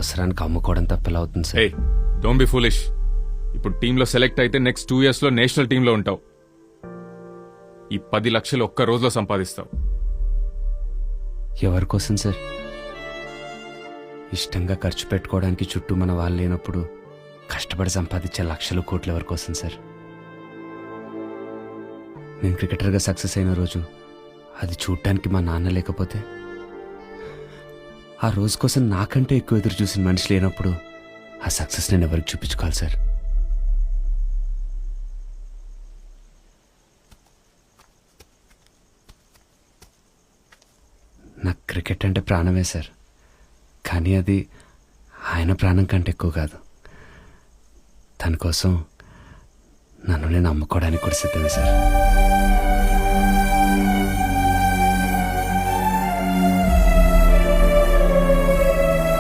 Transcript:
అవసరానికి అమ్ముకోవడం తప్పెలా అవుతుంది sir? Hey don't be foolish. ఇప్పుడు టీంలో సెలెక్ట్ అయితే నెక్స్ట్ 2 years లో నేషనల్ టీంలో ఉంటావు. ఈ 10 లక్షలు ఒక్క రోజులో సంపాదిస్తావు. ఎవరి కోసం సార్? ఇష్టంగా ఖర్చు పెట్టుకోవడానికి చుట్టూ మన వాళ్ళు లేనప్పుడు కష్టపడి సంపాదించే లక్షలు కోట్లు ఎవరి కోసం సార్? నేను క్రికెటర్గా సక్సెస్ అయిన రోజు అది చూడటానికి మా నాన్న లేకపోతే, ఆ రోజు కోసం నాకంటే ఎక్కువ ఎదురు చూసిన మనిషి లేనప్పుడు ఆ సక్సెస్ నేను ఎవరికి చూపించుకోవాలి సార్? నాకు క్రికెట్ అంటే ప్రాణమే సార్. కానీ అది ఆయన ప్రాణం కంటే ఎక్కువ కాదు. తన కోసం నన్ను నేను అమ్ముకోవడానికి కూడా సిద్ధమే సార్.